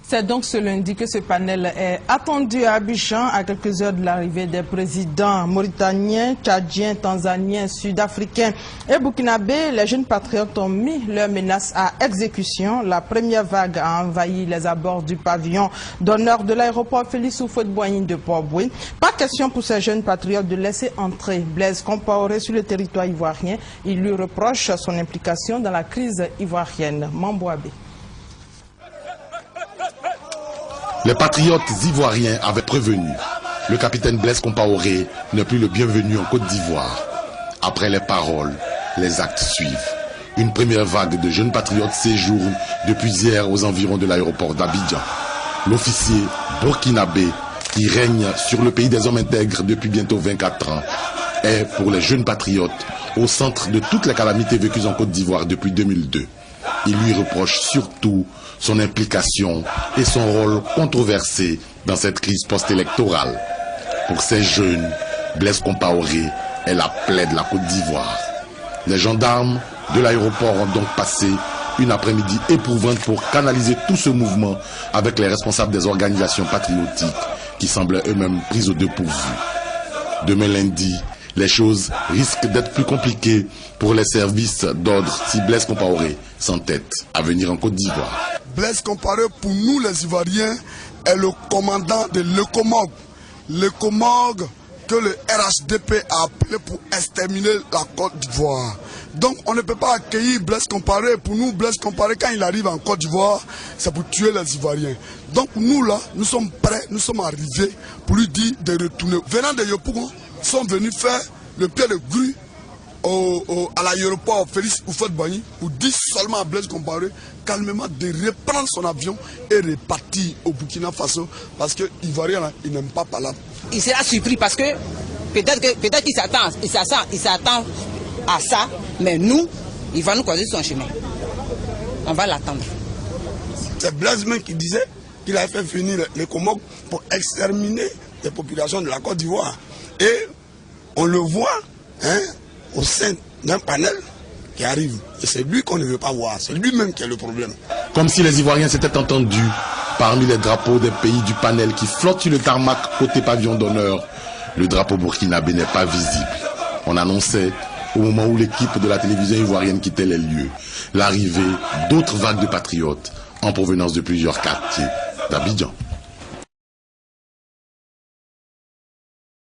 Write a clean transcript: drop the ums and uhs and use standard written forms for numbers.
C'est donc ce lundi que ce panel est attendu à Abidjan, à quelques heures de l'arrivée des présidents mauritaniens, tchadiens, tanzaniens, sud-africains et burkinabés. Les jeunes patriotes ont mis leurs menaces à exécution. La première vague a envahi les abords du pavillon d'honneur de l'aéroport Félix Houphouët-Boigny de Port-Boué. Pas question pour ces jeunes patriotes de laisser entrer Blaise Compaoré sur le territoire ivoirien. Il lui reproche son implication dans la crise ivoirienne. Mambouabé. Les patriotes ivoiriens avaient prévenu. Le capitaine Blaise Compaoré n'est plus le bienvenu en Côte d'Ivoire. Après les paroles, les actes suivent. Une première vague de jeunes patriotes séjourne depuis hier aux environs de l'aéroport d'Abidjan. L'officier burkinabé qui règne sur le pays des hommes intègres depuis bientôt 24 ans est pour les jeunes patriotes au centre de toutes les calamités vécues en Côte d'Ivoire depuis 2002. Il lui reproche surtout son implication et son rôle controversé dans cette crise post-électorale. Pour ces jeunes, Blaise Compaoré est la plaie de la Côte d'Ivoire. Les gendarmes de l'aéroport ont donc passé une après-midi éprouvante pour canaliser tout ce mouvement avec les responsables des organisations patriotiques qui semblaient eux-mêmes pris au dépourvu. Demain lundi, les choses risquent d'être plus compliquées pour les services d'ordre si Blaise Compaoré s'entête à venir en Côte d'Ivoire. Blaise Compaoré, pour nous les Ivoiriens, est le commandant de l'ECOMOG. L'ECOMOG que le RHDP a appelé pour exterminer la Côte d'Ivoire. Donc on ne peut pas accueillir Blaise Compaoré. Pour nous, Blaise Compaoré, quand il arrive en Côte d'Ivoire, c'est pour tuer les Ivoiriens. Donc nous là, nous sommes prêts, nous sommes arrivés pour lui dire de retourner. Venant de Yopougon, sont venus faire le pied de grue à l'aéroport Félix Houphouët-Boigny pour dire seulement à Blaise Compaoré calmement de reprendre son avion et repartir au Burkina Faso parce que l'Ivoirien là, il n'aime pas parler. Il sera surpris parce que peut-être qu'il s'attend à ça, mais nous, il va nous causer son chemin. On va l'attendre. C'est Blaise même qui disait qu'il a fait venir les Comores pour exterminer les populations de la Côte d'Ivoire. Et on le voit au sein d'un panel qui arrive. Et c'est lui qu'on ne veut pas voir. C'est lui-même qui est le problème. Comme si les Ivoiriens s'étaient entendus parmi les drapeaux des pays du panel qui flottent sur le tarmac côté pavillon d'honneur. Le drapeau burkinabé n'est pas visible. On annonçait au moment où l'équipe de la télévision ivoirienne quittait les lieux l'arrivée d'autres vagues de patriotes en provenance de plusieurs quartiers d'Abidjan.